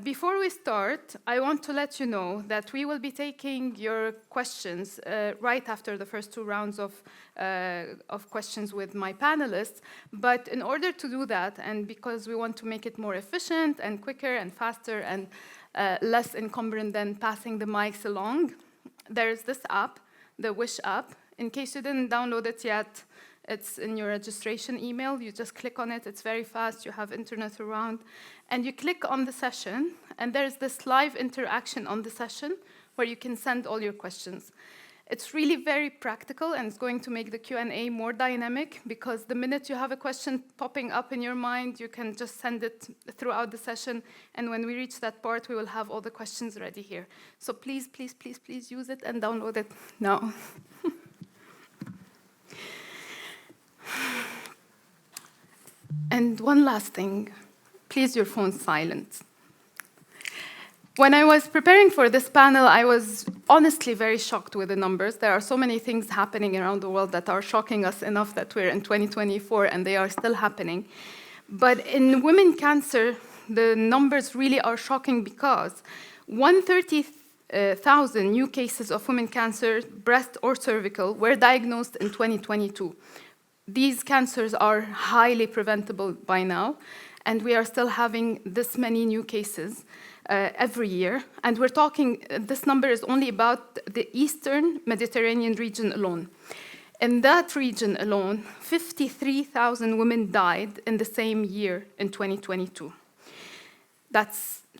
Before we start, I want to let you know that we will be taking your questions right after the first two rounds of questions with my panelists. But in order to do that, and because we want to make it more efficient and quicker and faster and less encumbrant than passing the mics along, there's this app, the Wish app. In case you didn't download it yet, it's in your registration email. You just click on it. It's very fast. You have internet around. And you click on the session, and there's this live interaction on the session where you can send all your questions. It's really very practical, and it's going to make the Q&A more dynamic, because the minute you have a question popping up in your mind, you can just send it throughout the session. And when we reach that part, we will have all the questions ready here. So please, please, please, please use it and download it now. And one last thing, please your phone silent. When I was preparing for this panel, I was honestly very shocked with the numbers. There are so many things happening around the world that are shocking us enough that we're in 2024 and they are still happening. But in women cancer, the numbers really are shocking, because 130,000 new cases of women cancer, breast or cervical, were diagnosed in 2022. These cancers are highly preventable by now, and we are still having this many new cases every year. And we're talking, this number is only about the Eastern Mediterranean region alone. In that region alone, 53,000 women died in the same year in 2022.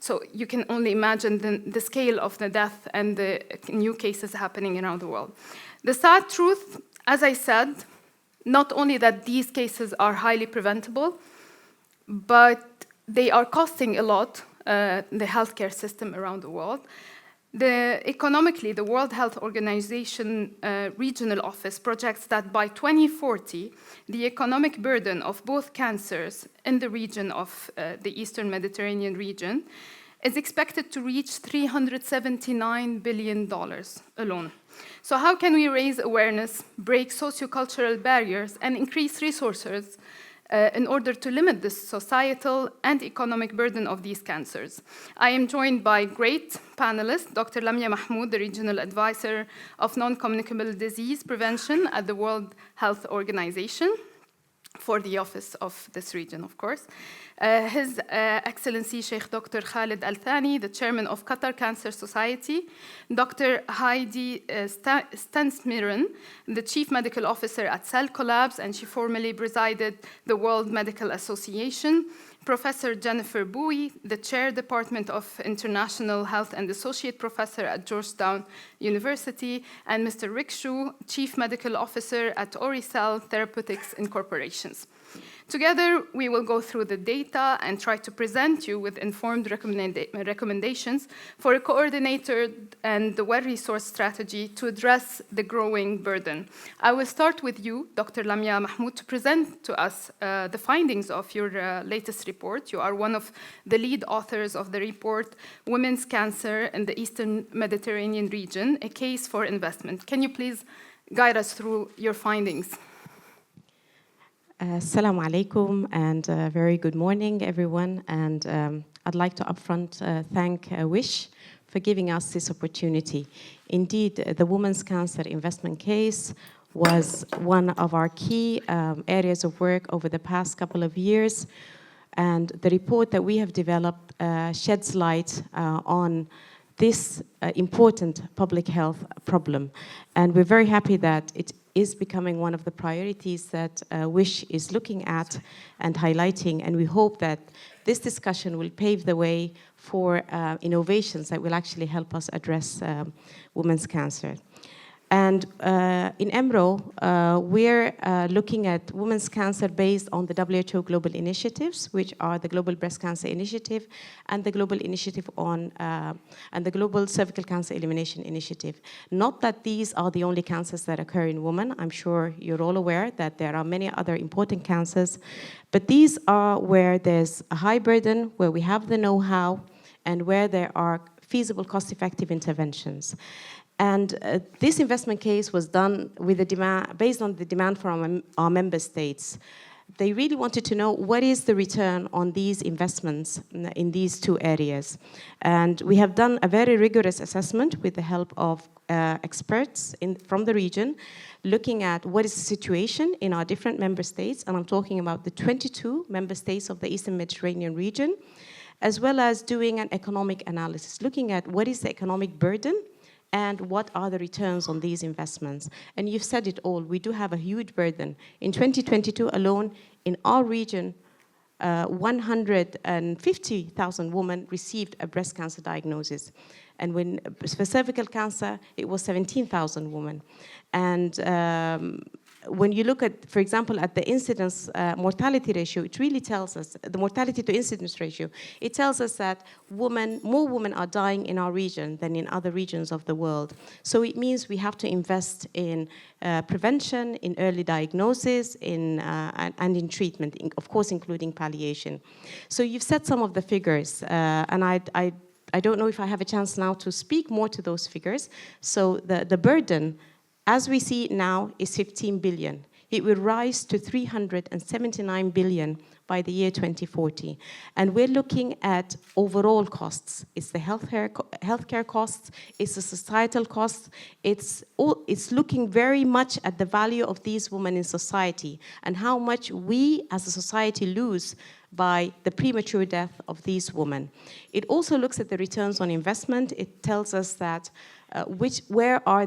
So you can only imagine the scale of the death and the new cases happening around the world. The sad truth, as I said, not only that these cases are highly preventable, but they are costing a lot, the healthcare system around the world. Economically, the World Health Organization regional office projects that by 2040, the economic burden of both cancers in the region of the Eastern Mediterranean region is expected to reach $379 billion alone. So how can we raise awareness, break sociocultural barriers, and increase resources in order to limit the societal and economic burden of these cancers? I am joined by great panelists, Dr. Lamia Mahmoud, the Regional Advisor of Non-Communicable Disease Prevention at the World Health Organization, for the office of this region, of course. His Excellency Sheikh Dr. Khalid Al-Thani, the Chairman of Qatar Cancer Society, Dr. Heidi Stensmiren, the Chief Medical Officer at Cell Collabs, and she formerly presided the World Medical Association, Professor Jennifer Bowie, the Chair Department of International Health and Associate Professor at Georgetown University, and Mr. Rick Shu, Chief Medical Officer at Oricell Therapeutics Incorporations. Together, we will go through the data and try to present you with informed recommendations for a coordinated and well-resourced strategy to address the growing burden. I will start with you, Dr. Lamia Mahmoud, to present to us the findings of your latest report. You are one of the lead authors of the report, Women's Cancer in the Eastern Mediterranean Region, a Case for Investment. Can you please guide us through your findings? Assalamu alaikum, and very good morning, everyone. And I'd like to upfront thank Wish for giving us this opportunity. Indeed, the Women's Cancer Investment Case was one of our key areas of work over the past couple of years. And the report that we have developed sheds light on this important public health problem. And we're very happy that it is becoming one of the priorities that WISH is looking at and highlighting, and we hope that this discussion will pave the way for innovations that will actually help us address women's cancer. And in EMRO, we're looking at women's cancer based on the WHO global initiatives, which are the Global Breast Cancer Initiative and the Global Initiative on and the Global Cervical Cancer Elimination Initiative. Not that these are the only cancers that occur in women. I'm sure you're all aware that there are many other important cancers, but these are where there's a high burden, where we have the know-how, and where there are feasible, cost-effective interventions. And this investment case was done with the demand, based on the demand from our member states. they really wanted to know what is the return on these investments in these two areas. And we have done a very rigorous assessment with the help of experts from the region, looking at what is the situation in our different member states, and I'm talking about the 22 member states of the Eastern Mediterranean region, as well as doing an economic analysis, looking at what is the economic burden and what are the returns on these investments. And you've said it all, we do have a huge burden. In 2022 alone, in our region, 150,000 women received a breast cancer diagnosis. And for cervical cancer, it was 17,000 women. And when you look at, for example, at the incidence mortality ratio, it really tells us, the mortality to incidence ratio, it tells us that more women are dying in our region than in other regions of the world. So it means we have to invest in prevention, in early diagnosis, and in treatment, of course, including palliation. So you've said some of the figures, and I don't know if I have a chance now to speak more to those figures. So the burden, as we see it now, is 15 billion. It will rise to 379 billion by the year 2040. And we're looking at overall costs. It's the healthcare costs, it's the societal costs, it's looking very much at the value of these women in society and how much we as a society lose by the premature death of these women. It also looks at the returns on investment. It tells us that where our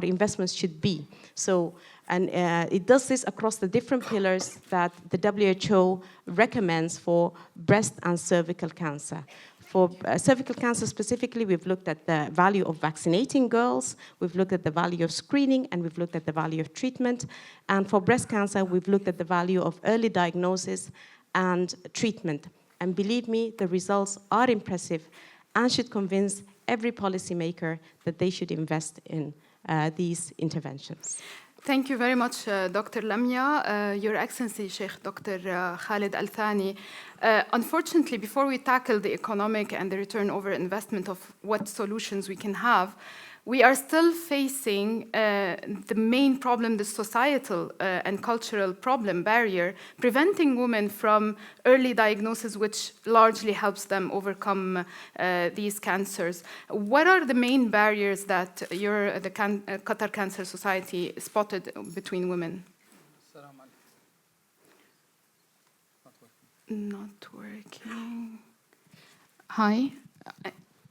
investments should be. So, and it does this across the different pillars that the WHO recommends for breast and cervical cancer. For cervical cancer specifically, we've looked at the value of vaccinating girls, we've looked at the value of screening, and we've looked at the value of treatment. And for breast cancer, we've looked at the value of early diagnosis and treatment. And believe me, the results are impressive and should convince every policymaker that they should invest in these interventions. Thank you very much, Dr. Lamia. Your Excellency, Sheikh Dr. Khalid Al Thani. Unfortunately, before we tackle the economic and the return over investment of what solutions we can have, we are still facing the main problem, the societal and cultural problem, barrier, preventing women from early diagnosis, which largely helps them overcome these cancers. What are the main barriers that the Qatar Cancer Society spotted between women? Not working. Hi.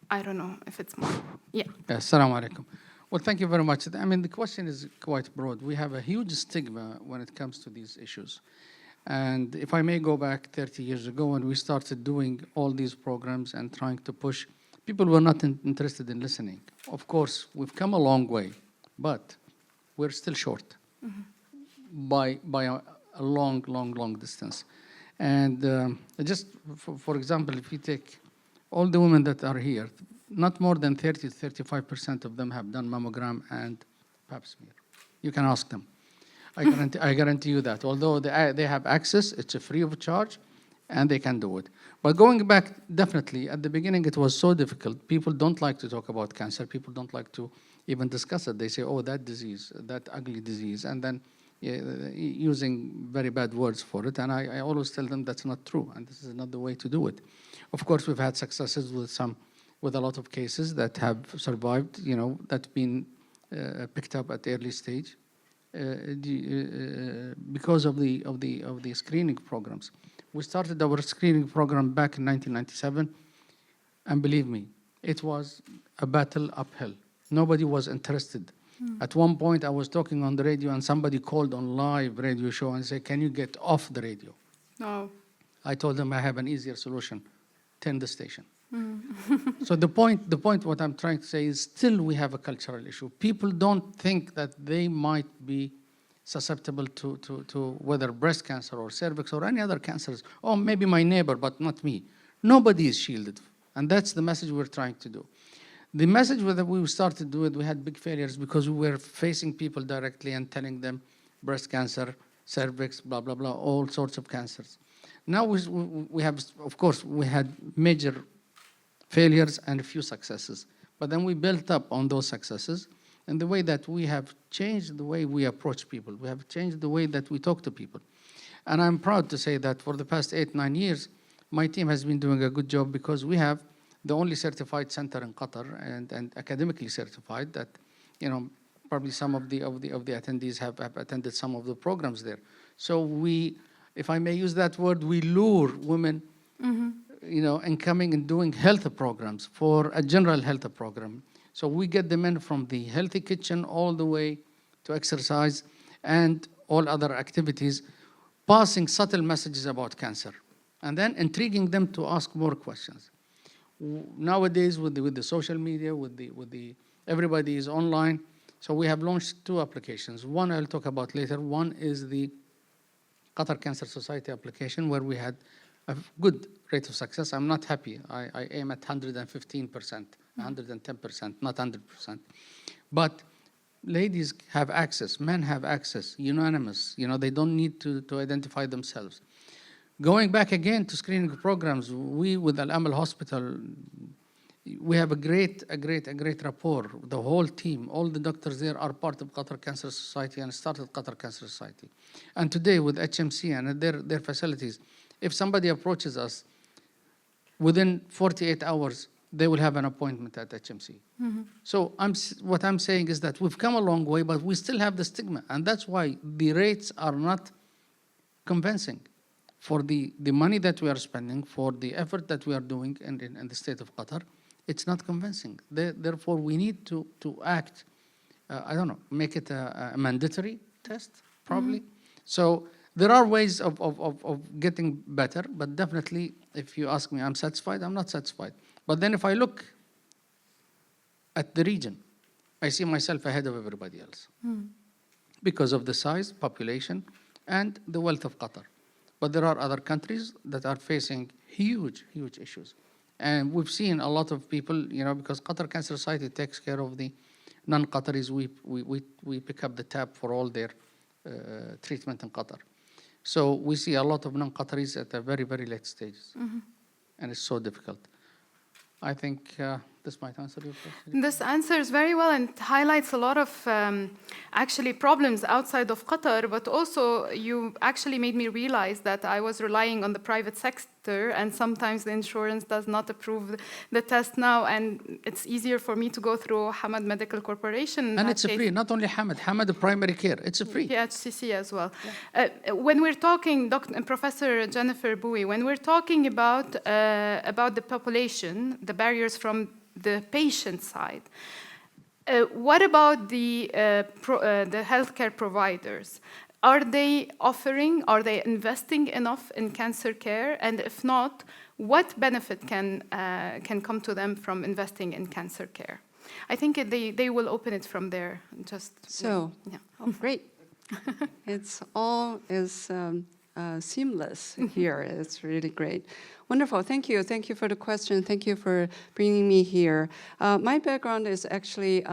I don't know if it's more. Yeah. Assalamu alaikum. Well, thank you very much. I mean, the question is quite broad. We have a huge stigma when it comes to these issues. And if I may go back 30 years ago when we started doing all these programs and trying to push, people were not interested in listening. Of course, we've come a long way, but we're still short by a long distance. And just for example, if you take all the women that are here, not more than 30 to 35% of them have done mammogram and pap smear. You can ask them. I guarantee you that. Although they have access, it's free of charge, and they can do it. But going back, definitely, at the beginning it was so difficult. People don't like to talk about cancer. People don't like to even discuss it. They say, oh, that disease, that ugly disease, and then using very bad words for it. And I always tell them that's not true, and this is not the way to do it. Of course, we've had successes with a lot of cases that have survived, that's been picked up at early stage because of the screening programs. We started our screening program back in 1997, and believe me, it was a battle uphill. Nobody was interested. At one point, I was talking on the radio, and somebody called on live radio show and said, "Can you get off the radio?" No. I told them I have an easier solution. Turn the station. So the point, what I'm trying to say is still we have a cultural issue. People don't think that they might be susceptible to whether breast cancer or cervix or any other cancers. Oh, maybe my neighbor, but not me. Nobody is shielded. And that's the message we're trying to do. The message that we started doing, we had big failures because we were facing people directly and telling them breast cancer, cervix, blah, blah, blah, all sorts of cancers. Now we have, of course, we had major failures and a few successes. But then we built up on those successes, in the way that we have changed the way we approach people. We have changed the way that we talk to people. And I'm proud to say that for the past 8-9 years, my team has been doing a good job because we have the only certified center in Qatar and academically certified that, you know, probably some of the attendees have attended some of the programs there. So we, if I may use that word, we lure women, you know, in coming and doing health programs for a general health program. So we get them in from the healthy kitchen all the way to exercise and all other activities, passing subtle messages about cancer, and then intriguing them to ask more questions. Nowadays, with the social media, with the everybody is online, so we have launched 2 applications. One I'll talk about later. One is the Qatar Cancer Society application, where we had a good rate of success. I'm not happy. I aim at 115%, 110%, not 100%. But ladies have access, men have access, unanimous. You know, they don't need to identify themselves. Going back again to screening programs, we with Al Amal Hospital, we have a great rapport. The whole team, all the doctors there are part of Qatar Cancer Society and started Qatar Cancer Society. And today with HMC and their facilities, if somebody approaches us, within 48 hours, they will have an appointment at HMC. So what I'm saying is that we've come a long way, but we still have the stigma. And that's why the rates are not convincing for the money that we are spending, for the effort that we are doing in the state of Qatar. It's not convincing. Therefore, we need to act, I don't know, make it a mandatory test, probably. So there are ways of getting better, but definitely, if you ask me, I'm satisfied, I'm not satisfied. But then if I look at the region, I see myself ahead of everybody else because of the size, population, and the wealth of Qatar. But there are other countries that are facing huge issues. And we've seen a lot of people, you know, because Qatar Cancer Society takes care of the non-Qataris, we pick up the tab for all their treatment in Qatar. So we see a lot of non-Qataris at a very late stages. And it's so difficult. I think this might answer your question. This answers very well and highlights a lot of actually problems outside of Qatar, but also you actually made me realize that I was relying on the private sector and sometimes the insurance does not approve the test now, and it's easier for me to go through Hamad Medical Corporation. And it's free, not only Hamad Primary Care, it's free. PHCC as well. Yeah. When we're talking, Professor Jennifer Bowie, when we're talking about the population, the barriers from the patient side, what about the healthcare providers? Are they investing enough in cancer care? And if not, what benefit can come to them from investing in cancer care? I think they will open it from there. Yeah. Oh, great. It's all is seamless here. It's really great. Wonderful. Thank you. Thank you for the question. Thank you for bringing me here. My background is actually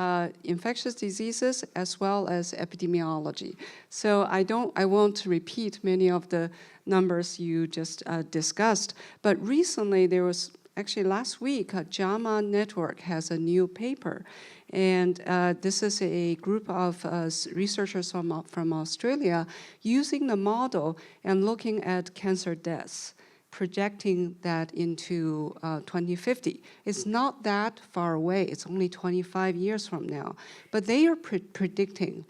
infectious diseases as well as epidemiology. So I won't repeat many of the numbers you just discussed. But recently, there was actually last week, JAMA Network has a new paper. And this is a group of researchers from Australia using the model and looking at cancer deaths, projecting that into 2050. It's not that far away. It's only 25 years from now. But they are predicting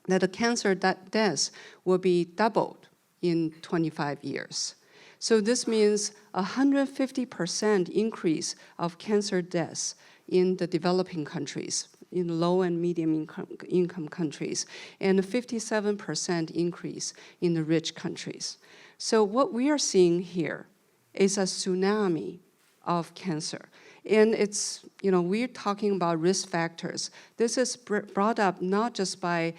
that the cancer deaths will be doubled in 25 years. So this means 150% increase of cancer deaths in the developing countries, in low and medium income countries, and a 57% increase in the rich countries. So what we are seeing here is a tsunami of cancer. And it's, we're talking about risk factors. This is brought up not just by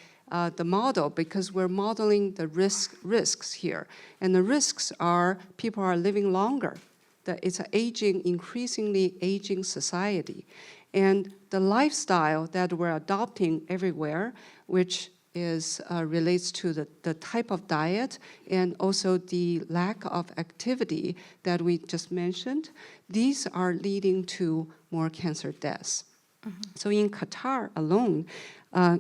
the model, because we're modeling the risks here. And the risks are people are living longer. It's an increasingly aging society. And the lifestyle that we're adopting everywhere, which relates to the type of diet and also the lack of activity that we just mentioned, these are leading to more cancer deaths. So in Qatar alone,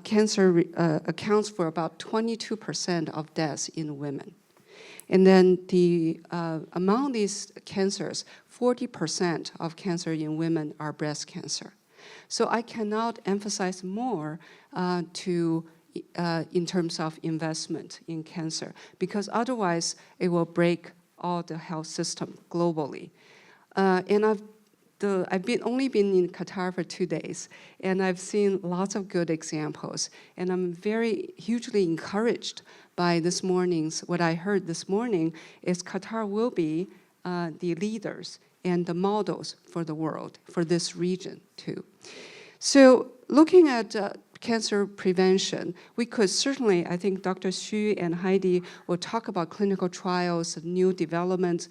cancer accounts for about 22% of deaths in women. And then among these cancers, 40% of cancer in women are breast cancer. So I cannot emphasize more in terms of investment in cancer, because otherwise it will break all the health system globally. And I've only been in Qatar for 2 days, and I've seen lots of good examples. And I'm very hugely encouraged by what I heard this morning is Qatar will be the leaders and the models for the world, for this region too. So looking at cancer prevention, we could certainly, I think Dr. Xu and Heidi will talk about clinical trials, new developments.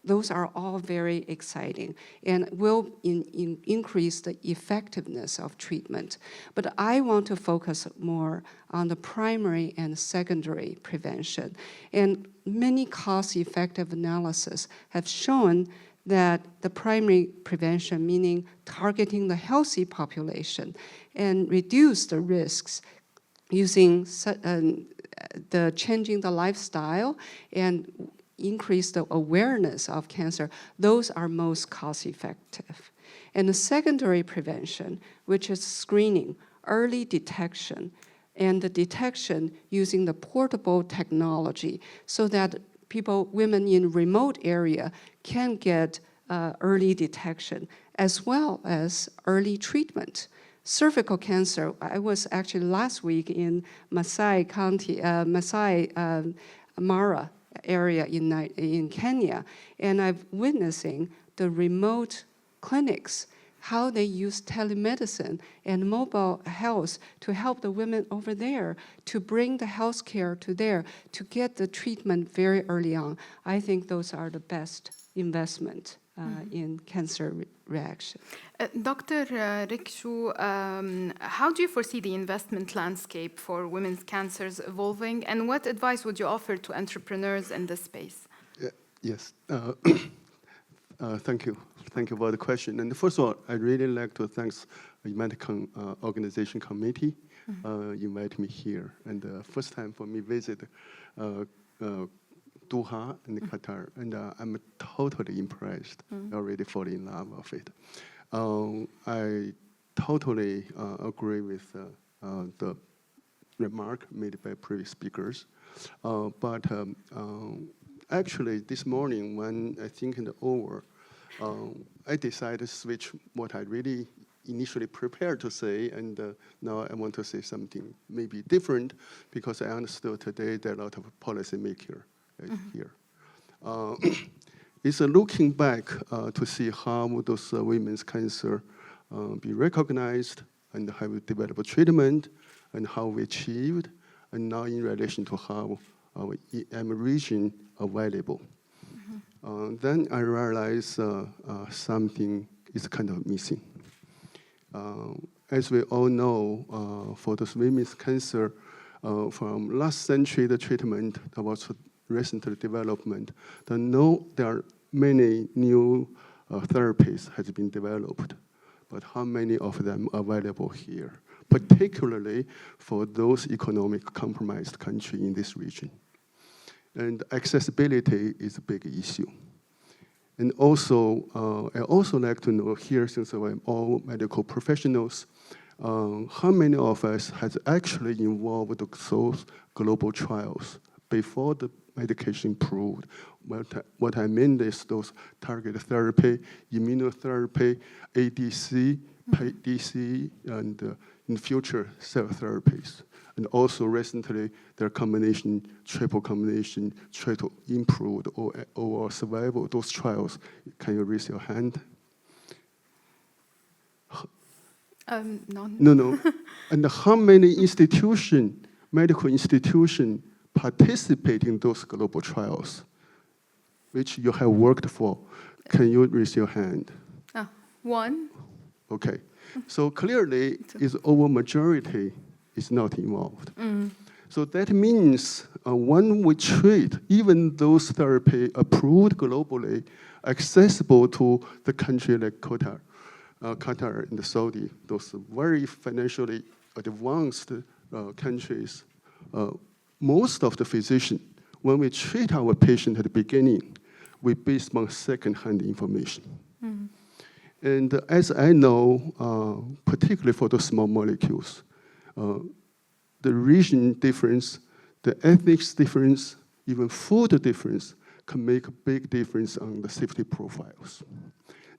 Those are all very exciting and will increase the effectiveness of treatment. But I want to focus more on the primary and secondary prevention. And many cost-effective analyses have shown that the primary prevention, meaning targeting the healthy population and reduce the risks using changing the lifestyle and increase the awareness of cancer, those are most cost-effective. And the secondary prevention, which is screening, early detection, and the detection using the portable technology so that women in remote area can get early detection as well as early treatment. Cervical cancer, I was actually last week in Masai Mara area in Kenya, and I'm witnessing the remote clinics, how they use telemedicine and mobile health to help the women over there, to bring the health care to there, to get the treatment very early on. I think those are the best investment in cancer reaction. Dr. Rikshu, how do you foresee the investment landscape for women's cancers evolving, and what advice would you offer to entrepreneurs in this space? Yes, thank you. Thank you for the question. And first of all, I'd really like to thank the Humanity Organization Committee invite me here. And first time for me visit Doha in Qatar, and I'm totally impressed, already falling in love with it. I totally agree with the remark made by previous speakers, but actually this morning when I think it over, I decided to switch what I really initially prepared to say, and now I want to say something maybe different, because I understood today there are a lot of policymakers here. It's looking back to see how those women's cancer be recognized and have developed treatment and how we achieved, and now in relation to how our EM region available. Then I realized something is kind of missing. As we all know, for those women's cancer, from last century, the treatment that was recent development, there are many new therapies has been developed, but how many of them are available here, particularly for those economic compromised countries in this region. And accessibility is a big issue. And also, I also like to know here, since we're all medical professionals, how many of us has actually involved those global trials before the medication approved? What I mean is those targeted therapy, immunotherapy, ADC, PDC, and in future cell therapies. And also recently, their combination, triple combination, try to improve or survival, those trials. Can you raise your hand? None. No. And how many medical institutions, participate in those global trials, which you have worked for? Can you raise your hand? One. Okay. So clearly, it's over majority is not involved. So that means when we treat, even those therapy approved globally, accessible to the country like Qatar, Qatar and Saudi, those very financially advanced countries, most of the physicians, when we treat our patient at the beginning, we base on second-hand information. And as I know, particularly for the small molecules, the region difference, the ethnic difference, even food difference can make a big difference on the safety profiles.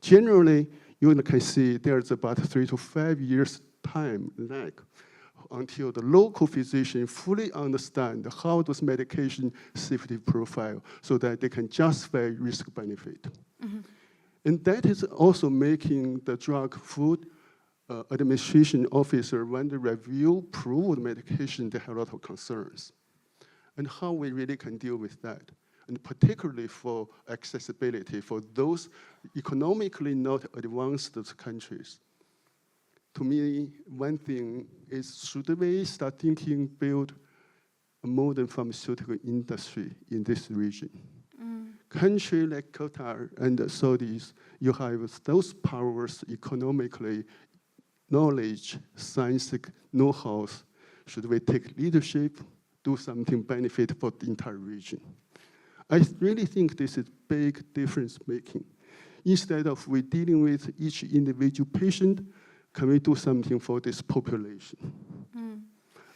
Generally, you can see there's about 3 to 5 years time lag until the local physician fully understand how those medication safety profile so that they can justify risk-benefit. And that is also making the drug food administration officer, when they review approved medication, they have a lot of concerns. And how we really can deal with that. And particularly for accessibility for those economically not advanced countries. To me, one thing is, should we start thinking build a modern pharmaceutical industry in this region? Countries like Qatar and the Saudis, you have those powers economically, knowledge, scientific know-how. Should we take leadership, do something benefit for the entire region? I really think this is big difference making. Instead of we dealing with each individual patient, can we do something for this population?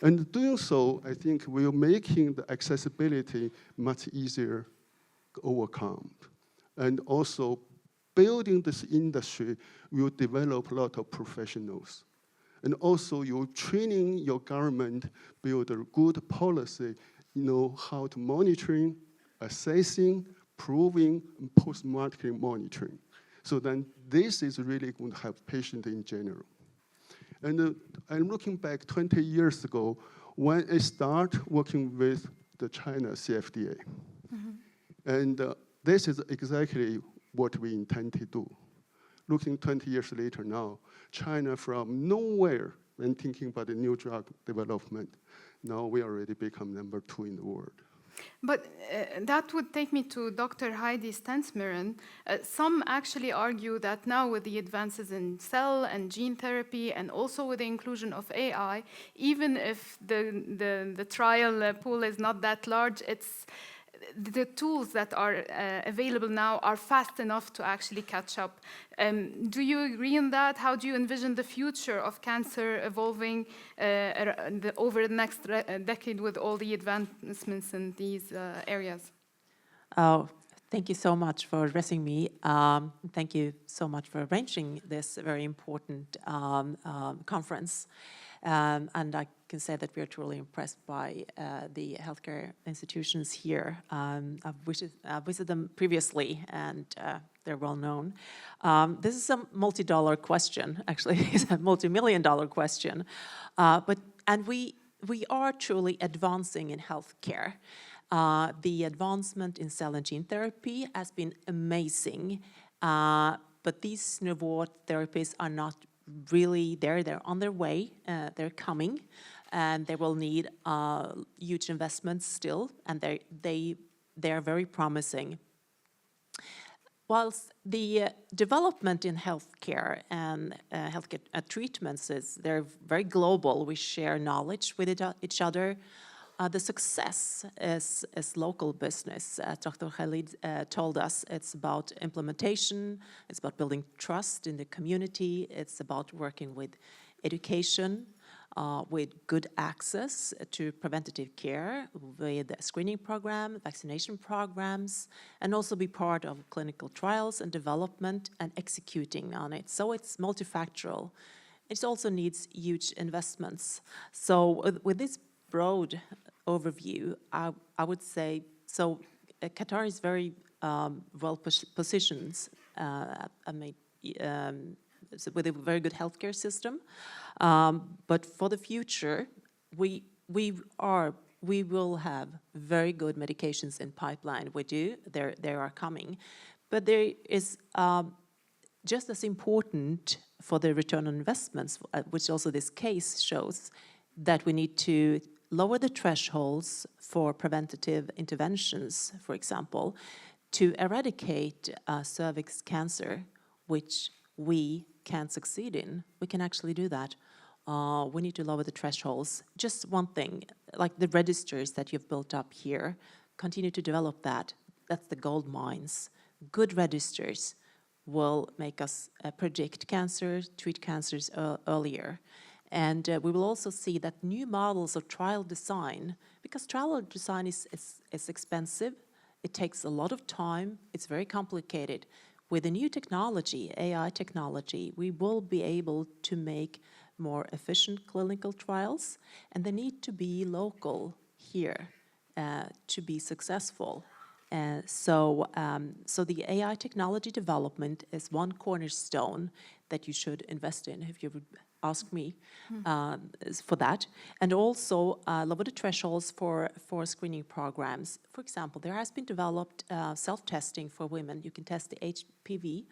And doing so, I think we're making the accessibility much easier to overcome. And also building this industry will develop a lot of professionals. And also you're training your government, build a good policy, how to monitoring, assessing, proving, and post-marketing monitoring. So then this is really going to help patients in general. And I'm looking back 20 years ago when I started working with the China CFDA. And this is exactly what we intend to do. Looking 20 years later now, China from nowhere when thinking about the new drug development, now we already become number 2 in the world. But that would take me to Dr. Heidi Stensmiren. Some actually argue that now with the advances in cell and gene therapy and also with the inclusion of AI, even if the trial pool is not that large, the tools that are available now are fast enough to actually catch up. Do you agree in that? How do you envision the future of cancer evolving over the next decade with all the advancements in these areas? Oh, thank you so much for addressing me. Thank you so much for arranging this very important conference. And I can say that we are truly impressed by the healthcare institutions here. I've visited them previously, and they're well known. This is a multi-dollar question, actually. It's a multi-million-dollar question. And we are truly advancing in healthcare. The advancement in cell and gene therapy has been amazing, but these novel therapies are not really there. They're on their way, they're coming, and they will need huge investments still, and they are very promising. Whilst the development in healthcare and healthcare treatments they're very global, we share knowledge with each other. The success is local business. Dr. Khalid told us it's about implementation, it's about building trust in the community, it's about working with education, with good access to preventative care, with a screening program, vaccination programs, and also be part of clinical trials and development and executing on it. So it's multifactorial. It also needs huge investments. So with this broad overview, I would say, so Qatar is very well positioned with a very good healthcare system. But for the future, we will have very good medications in pipeline. We do, they are coming. But there is just as important for the return on investments, which also this case shows, that we need to lower the thresholds for preventative interventions, for example, to eradicate cervix cancer, which we can succeed in, we can actually do that. We need to lower the thresholds. Just one thing, like the registers that you've built up here, continue to develop that. That's the gold mines. Good registers will make us predict cancer, treat cancers earlier. And we will also see that new models of trial design, because trial design is expensive, it takes a lot of time, it's very complicated. With the new technology, AI technology, we will be able to make more efficient clinical trials, and they need to be local here to be successful. So the AI technology development is one cornerstone that you should invest in, if you would ask me for that. And also lower the thresholds for screening programs. For example, there has been developed self-testing for women. You can test the HPV.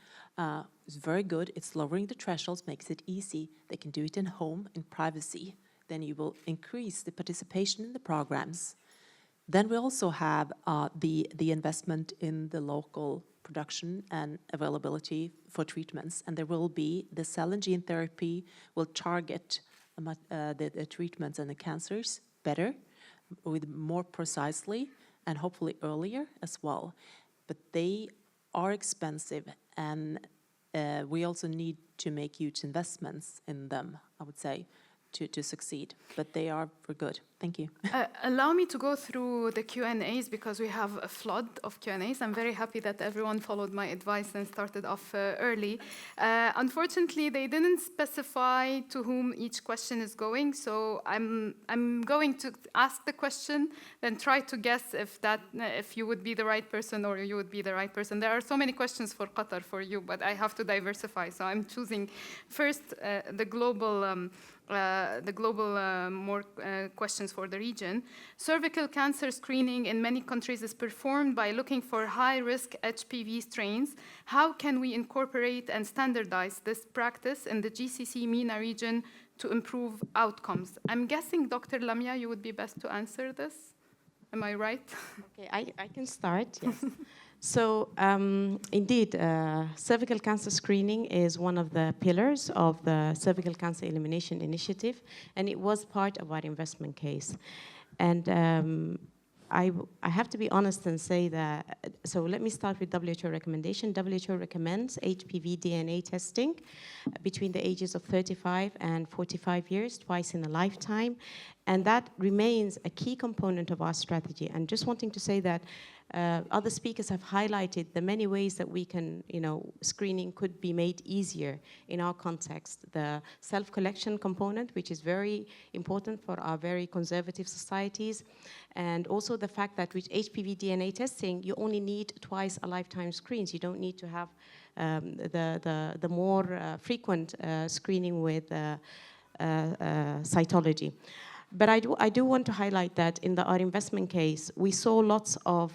It's very good. It's lowering the thresholds, makes it easy. They can do it in home, in privacy. Then you will increase the participation in the programs. Then we also have the investment in the local production and availability for treatments. And there will be, the cell and gene therapy will target the treatments and the cancers better, with more precisely, and hopefully earlier as well. But they are expensive, and we also need to make huge investments in them, I would say, to succeed, but they are for good. Thank you. Allow me to go through the Q&As because we have a flood of Q&As. I'm very happy that everyone followed my advice and started off early. Unfortunately, they didn't specify to whom each question is going, so I'm going to ask the question, then try to guess if you would be the right person or you would be the right person. There are so many questions for Qatar for you, but I have to diversify, so I'm choosing first the global more questions for the region. Cervical cancer screening in many countries is performed by looking for high-risk HPV strains. How can we incorporate and standardize this practice in the GCC MENA region to improve outcomes? I'm guessing, Dr. Lamia, you would be best to answer this. Am I right? Okay, I can start, yes. So indeed, cervical cancer screening is one of the pillars of the Cervical Cancer Elimination Initiative, and it was part of our investment case. And I have to be honest and say that, so let me start with WHO recommendation. WHO recommends HPV DNA testing between the ages of 35 and 45 years, twice in a lifetime. And that remains a key component of our strategy. And just wanting to say that other speakers have highlighted the many ways that we can, screening could be made easier in our context. The self-collection component, which is very important for our very conservative societies, and also the fact that with HPV DNA testing, you only need twice a lifetime screens. You don't need to have the more frequent screening with cytology. But I do want to highlight that in our investment case, we saw lots of,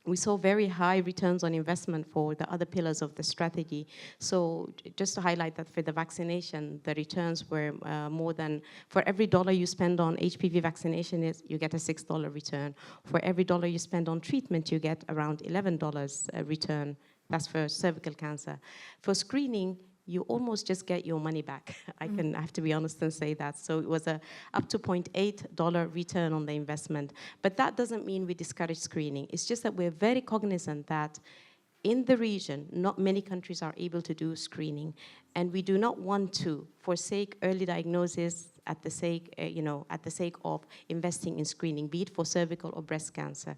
we saw very high returns on investment for the other pillars of the strategy. So just to highlight that for the vaccination, the returns were more than, for every dollar you spend on HPV vaccination, you get a $6 return. For every dollar you spend on treatment, you get around $11 return. That's for cervical cancer. For screening, you almost just get your money back. I have to be honest and say that. So it was up to $0.8 return on the investment. But that doesn't mean we discourage screening. It's just that we're very cognizant that in the region, not many countries are able to do screening. And we do not want to forsake early diagnosis at the sake, at the sake of investing in screening, be it for cervical or breast cancer.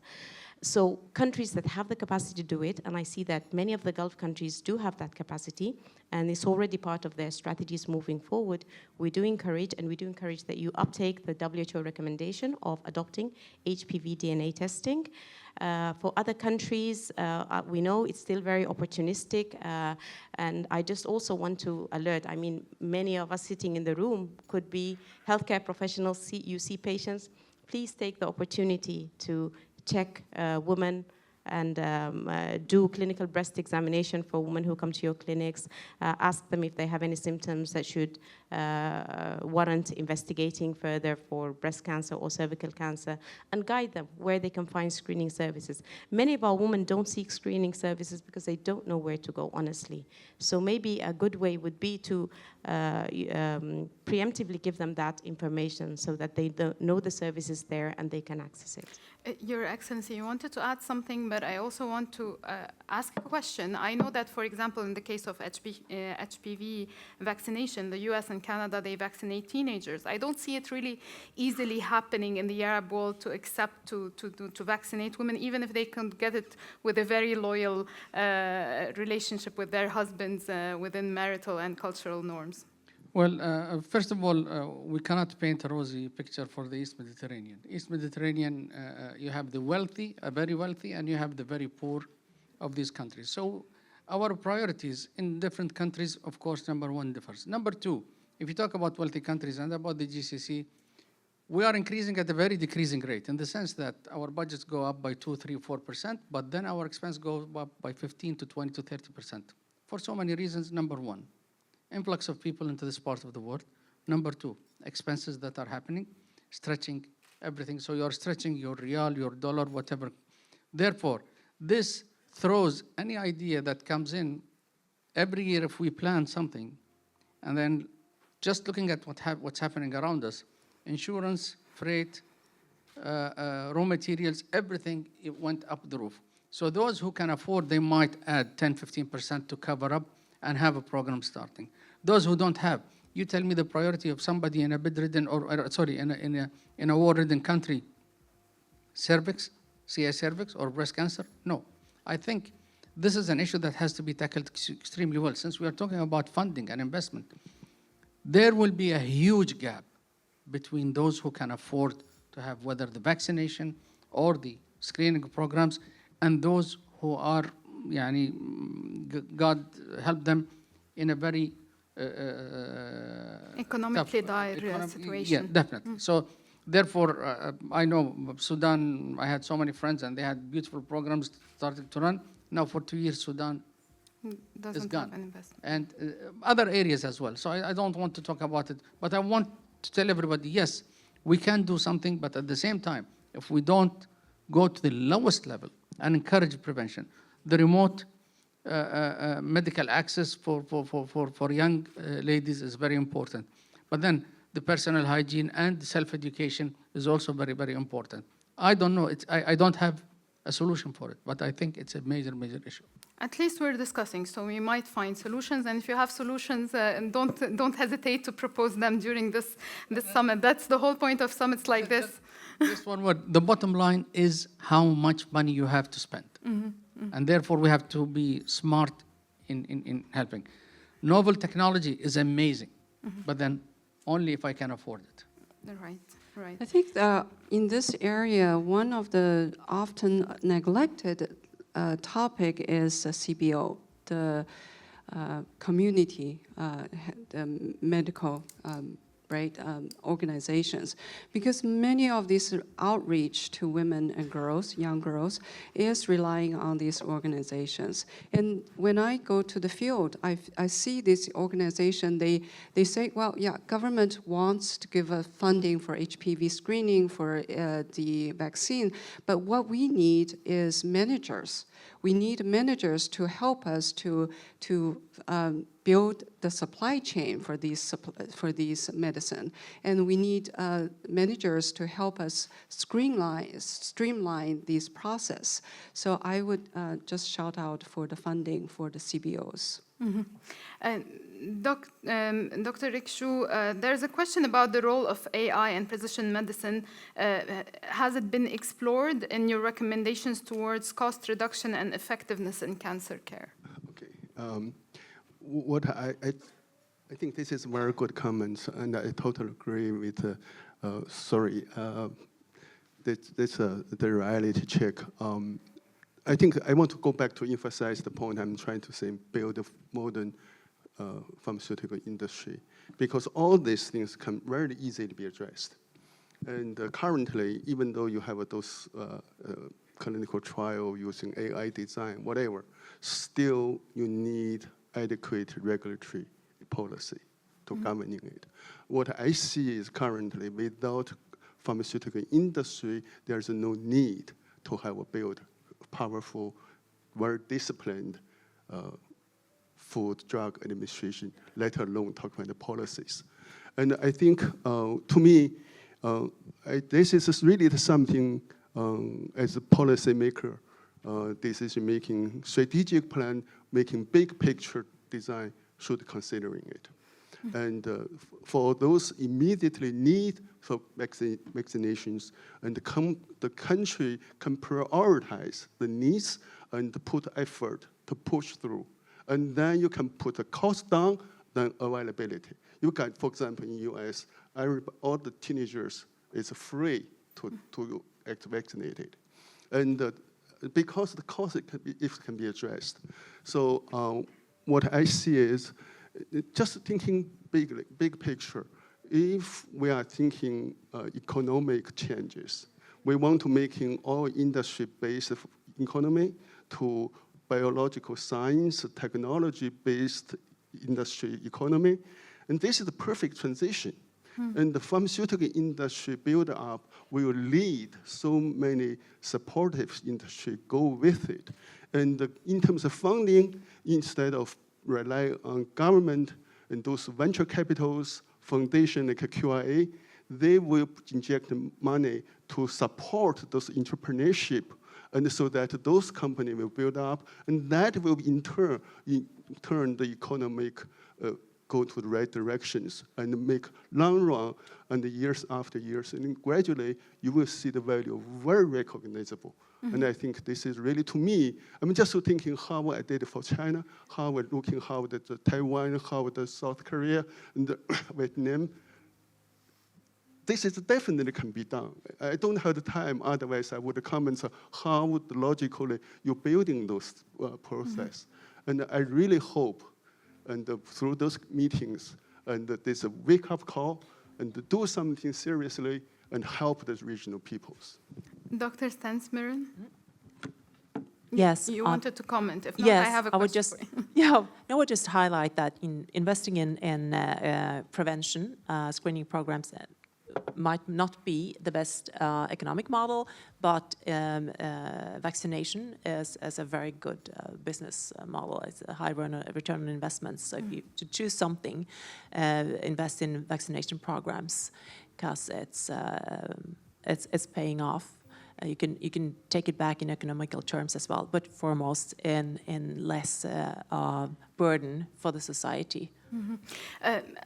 So countries that have the capacity to do it, and I see that many of the Gulf countries do have that capacity, and it's already part of their strategies moving forward, we do encourage that you uptake the WHO recommendation of adopting HPV DNA testing. For other countries, we know it's still very opportunistic, and I just also want to alert, I mean, many of us sitting in the room could be healthcare professionals, you see patients. Please take the opportunity to check women and do clinical breast examination for women who come to your clinics, ask them if they have any symptoms that should warrant investigating further for breast cancer or cervical cancer, and guide them where they can find screening services. Many of our women don't seek screening services because they don't know where to go, honestly. So maybe a good way would be to preemptively give them that information so that they know the services there and they can access it. Your Excellency, you wanted to add something, but I also want to ask a question. I know that, for example, in the case of HPV vaccination, the US and Canada, they vaccinate teenagers. I don't see it really easily happening in the Arab world to accept to vaccinate women, even if they can get it with a very loyal relationship with their husbands within marital and cultural norms. Well, first of all, we cannot paint a rosy picture for the East Mediterranean. East Mediterranean, you have the wealthy, very wealthy, and you have the very poor of these countries. So our priorities in different countries, of course, number one differs. Number two, if you talk about wealthy countries and about the GCC, we are increasing at a very decreasing rate in the sense that our budgets go up by 2, 3, 4%, but then our expense goes up by 15 to 20 to 30%. For so many reasons. Number one, influx of people into this part of the world. Number two, expenses that are happening, stretching everything. So you're stretching your real, your dollar, whatever. Therefore, this throws any idea that comes in every year if we plan something, and then just looking at what's happening around us, insurance, freight, raw materials, everything, it went up the roof. So those who can afford, they might add 10, 15% to cover up and have a program starting. Those who don't have, you tell me the priority of somebody in a bedridden in a war-ridden country, cervix, CA cervix or breast cancer? No. I think this is an issue that has to be tackled extremely well. Since we are talking about funding and investment, there will be a huge gap between those who can afford to have whether the vaccination or the screening programs and those who are, God help them, in a very economically dire situation. Yeah, definitely. So therefore, I know Sudan, I had so many friends and they had beautiful programs started to run. Now for 2 years, Sudan Doesn't is gone. have an investment. And other areas as well. So I don't want to talk about it, but I want to tell everybody, yes, we can do something, but at the same time, if we don't go to the lowest level and encourage prevention, the remote medical access for young ladies is very important. But then the personal hygiene and self-education is also very, very important. I don't know, I don't have a solution for it, but I think it's a major, major issue. At least we're discussing, so we might find solutions. And if you have solutions, don't hesitate to propose them during this summit. That's the whole point of summits like this. Just one word. The bottom line is how much money you have to spend. And therefore, we have to be smart in helping. Novel technology is amazing, but then only if I can afford it. Right, right. I think in this area, one of the often neglected topic is CBO, the community, the medical organizations, because many of these outreach to women and girls, young girls, is relying on these organizations. And when I go to the field, I see this organization, they say, well, yeah, government wants to give funding for HPV screening, for the vaccine, but what we need is managers. We need managers to help us to build the supply chain for these medicine, and we need managers to help us streamline this process. So I would just shout out for the funding for the CBOs. Dr. Rikshu, there's a question about the role of AI and precision medicine. Has it been explored in your recommendations towards cost reduction and effectiveness in cancer care? Okay. What I think this is a very good comment, and I totally agree with. The reality check. I think I want to go back to emphasize the point I'm trying to say: build a modern pharmaceutical industry, because all these things can very easily be addressed. And currently, even though you have those clinical trial using AI design, whatever, still you need adequate regulatory policy to governing it. What I see is currently without pharmaceutical industry, there's no need to have a build powerful, very disciplined Food Drug Administration, let alone talk about the policies. And I think, to me, this is really something as a policymaker, decision-making, strategic plan, making big picture design should considering it. And for those immediately need for vaccinations, and the country can prioritize the needs and put effort to push through. And then you can put the cost down, then availability. You can, for example, in US, all the teenagers, it's free to get vaccinated. And because the cost can be addressed. So what I see is just thinking big picture. If we are thinking economic changes, we want to making all industry-based economy to biological science, technology-based industry economy, and this is the perfect transition. And the pharmaceutical industry build up will lead so many supportive industry go with it. And in terms of funding, instead of rely on government and those venture capitals, foundation like QIA, they will inject money to support those entrepreneurship, and so that those companies will build up, and that will in turn the economic go to the right directions and make long run and years after years, and gradually you will see the value very recognizable. And I think this is really, to me, I'm just thinking how I did for China, how we're looking how the Taiwan, how the South Korea, and the Vietnam. This is definitely can be done. I don't have the time, otherwise I would comment on how logically you're building those process. And I really hope, and through those meetings, and there's a wake-up call, and to do something seriously and help the regional peoples. Dr. Stansmiren? Yes. You wanted to comment. If not, yes, I have a question for you. Yeah, I would just highlight that in investing in prevention, screening programs might not be the best economic model, but vaccination is a very good business model. It's a high return on investments. So if you to choose something, invest in vaccination programs, because it's paying off. You can take it back in economical terms as well, but foremost in less burden for the society.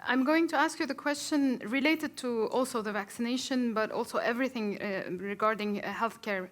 I'm going to ask you the question related to also the vaccination, but also everything regarding healthcare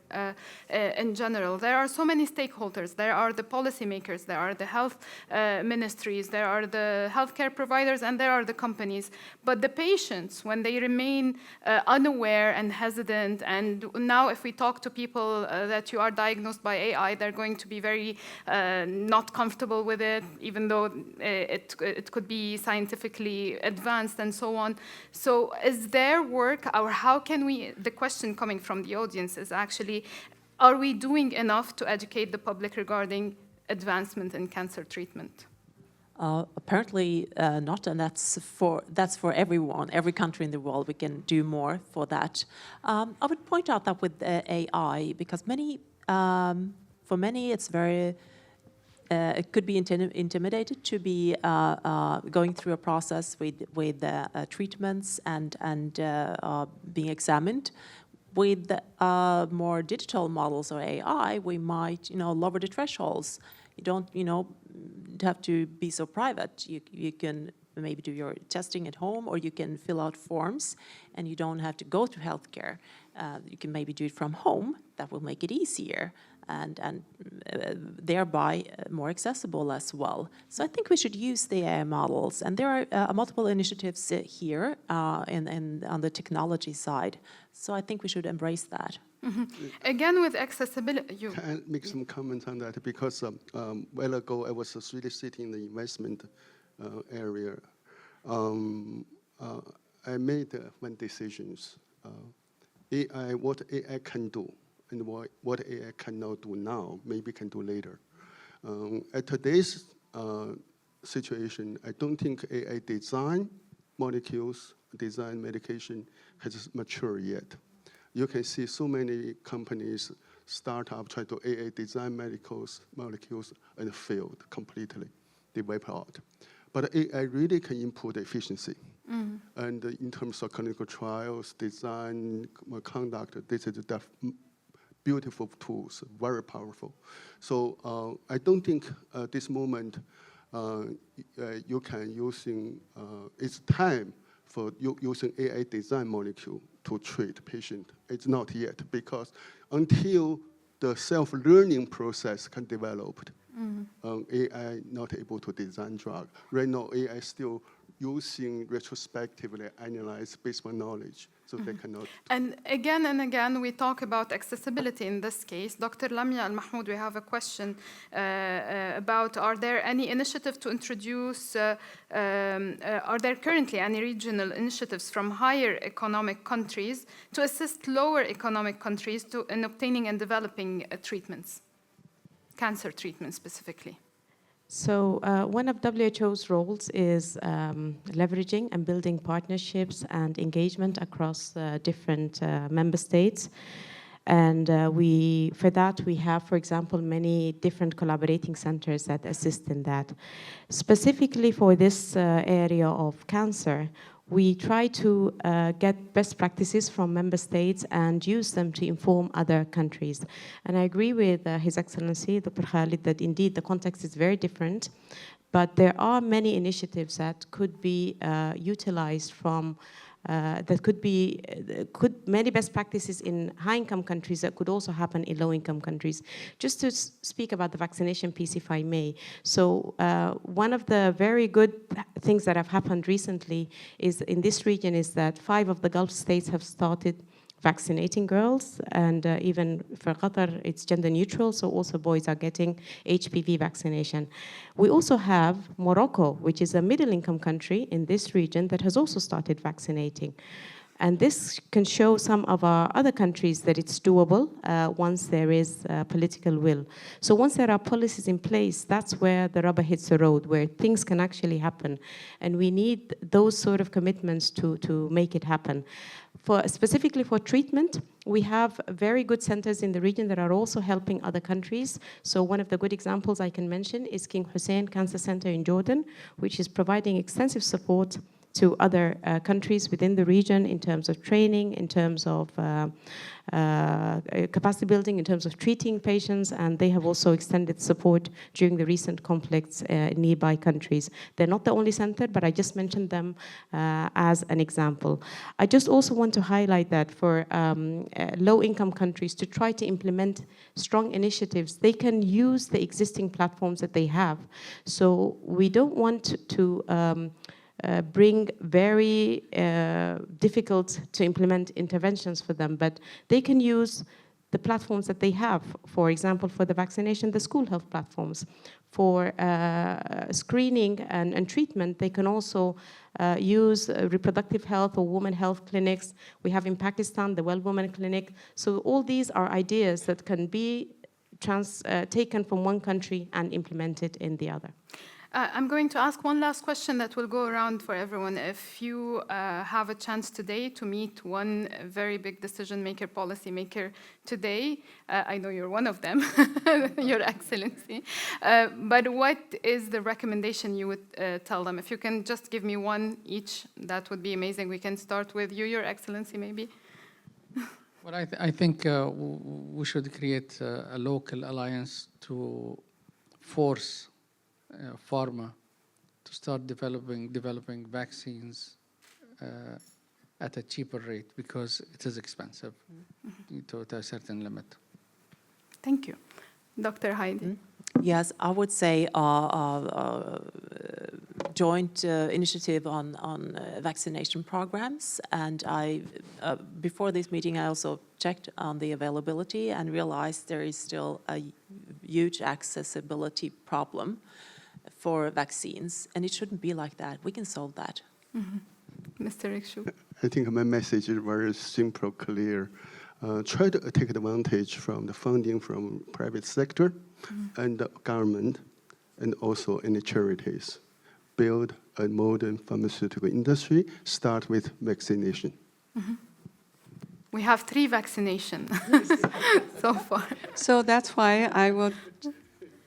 in general. There are so many stakeholders. There are the policymakers, there are the health ministries, there are the healthcare providers, and there are the companies. But the patients, when they remain unaware and hesitant, and now if we talk to people that you are diagnosed by AI, they're going to be very not comfortable with it, even though it could be scientifically advanced and so on. So is there work, or how can we, the question coming from the audience is actually, are we doing enough to educate the public regarding advancement in cancer treatment? Apparently not, and that's for everyone, every country in the world. We can do more for that. I would point out that with AI, because for many it's very, it could be intimidated to be going through a process with treatments and being examined. With more digital models or AI, we might lower the thresholds. You don't have to be so private. You can maybe do your testing at home, or you can fill out forms, and you don't have to go to healthcare. You can maybe do it from home. That will make it easier and thereby more accessible as well. So I think we should use the AI models, and there are multiple initiatives here on the technology side. So I think we should embrace that. Again, with accessibility, Can I make some comments on that? Because a while ago, I was really sitting in the investment area. I made one decisions. What AI can do, and what AI cannot do now, maybe can do later. At today's situation, I don't think AI design molecules, design medication has matured yet. You can see so many companies, startup try to AI design molecules and failed completely. They wipe out. But AI really can improve the efficiency. And in terms of clinical trials, design, conduct, this is beautiful tools, very powerful. So I don't think at this moment you can using, it's time for using AI design molecule to treat patient. It's not yet, because until the self-learning process can develop, AI not able to design drug. Right now, AI still using retrospectively analyze based on knowledge, so they cannot. And again, we talk about accessibility in this case. Dr. Lamia Al-Mahmoud, we have a question about, are there any initiatives to introduce, are there currently any regional initiatives from higher economic countries to assist lower economic countries in obtaining and developing treatments, cancer treatments specifically? So one of WHO's roles is leveraging and building partnerships and engagement across different member states. And for that, we have, for example, many different collaborating centers that assist in that. Specifically for this area of cancer, we try to get best practices from member states and use them to inform other countries. And I agree with His Excellency, Dr. Khalid, that indeed the context is very different, but there are many initiatives that could be utilized from many best practices in high-income countries that could also happen in low-income countries. Just to speak about the vaccination piece, if I may. So one of the very good things that have happened recently is in this region is that 5 of the Gulf states have started vaccinating girls, and even for Qatar, it's gender neutral, so also boys are getting HPV vaccination. We also have Morocco, which is a middle-income country in this region that has also started vaccinating. And this can show some of our other countries that it's doable once there is political will. So once there are policies in place, that's where the rubber hits the road, where things can actually happen. And we need those sort of commitments to make it happen. Specifically for treatment, we have very good centers in the region that are also helping other countries. So one of the good examples I can mention is King Hussein Cancer Center in Jordan, which is providing extensive support to other countries within the region in terms of training, in terms of capacity building, in terms of treating patients, and they have also extended support during the recent conflicts in nearby countries. They're not the only center, but I just mentioned them as an example. I just also want to highlight that for low-income countries to try to implement strong initiatives, they can use the existing platforms that they have. So we don't want to bring very difficult to implement interventions for them, but they can use the platforms that they have. For example, for the vaccination, the school health platforms. For screening and treatment, they can also use reproductive health or women health clinics. We have in Pakistan the Well Woman Clinic. So all these are ideas that can be taken from one country and implemented in the other. I'm going to ask one last question that will go around for everyone. If you have a chance today to meet one very big decision maker, policy maker today, I know you're one of them, Your Excellency, but what is the recommendation you would tell them? If you can just give me one each, that would be amazing. We can start with you, Your Excellency, maybe. Well, I think we should create a local alliance to force pharma to start developing vaccines at a cheaper rate, because it is expensive to a certain limit. Thank you. Dr. Heidi. Yes, I would say joint initiative on vaccination programs. And before this meeting, I also checked on the availability and realized there is still a huge accessibility problem for vaccines, and it shouldn't be like that. We can solve that. Mr. Rikshu. I think my message is very simple, clear. try to take advantage from the funding from private sector and the government, and also any charities. Build a modern pharmaceutical industry, start with vaccination. We have 3 vaccinations so far. So that's why I will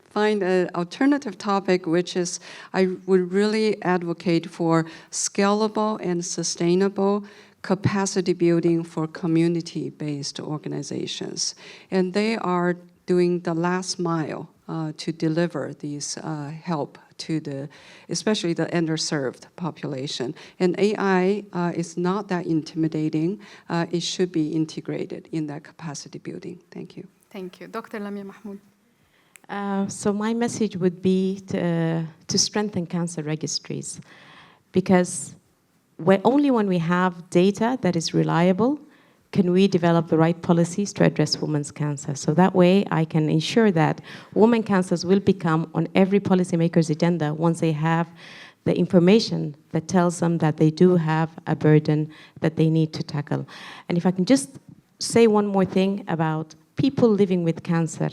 find an alternative topic, which is I would really advocate for scalable and sustainable capacity building for community-based organizations. And they are doing the last mile to deliver these help to especially the underserved population. And AI is not that intimidating. It should be integrated in that capacity building. Thank you. Thank you. Dr. Lamia Mahmoud. So my message would be to strengthen cancer registries, because only when we have data that is reliable can we develop the right policies to address women's cancer. So that way I can ensure that women cancers will become on every policymaker's agenda once they have the information that tells them that they do have a burden that they need to tackle. And if I can just say one more thing about people living with cancer.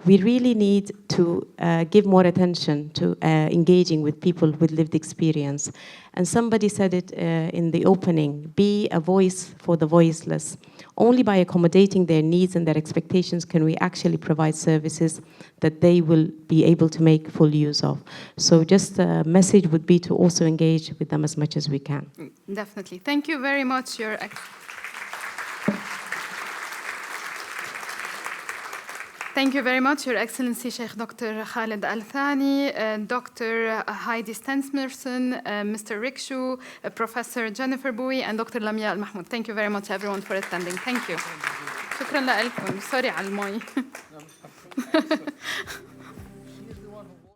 We really need to give more attention to engaging with people with lived experience. And somebody said it in the opening, be a voice for the voiceless. Only by accommodating their needs and their expectations can we actually provide services that they will be able to make full use of. So just a message would be to also engage with them as much as we can. Definitely. Thank you very much, Thank you very much, Your Excellency Sheikh Dr. Khaled Al-Thani, Dr. Heidi Stensmerson, Mr. Rikshu, Professor Jennifer Bowie, and Dr. Lamia Al-Mahmoud. Thank you very much, everyone, for attending. Thank you. شكرا لكم. Sorry على المي.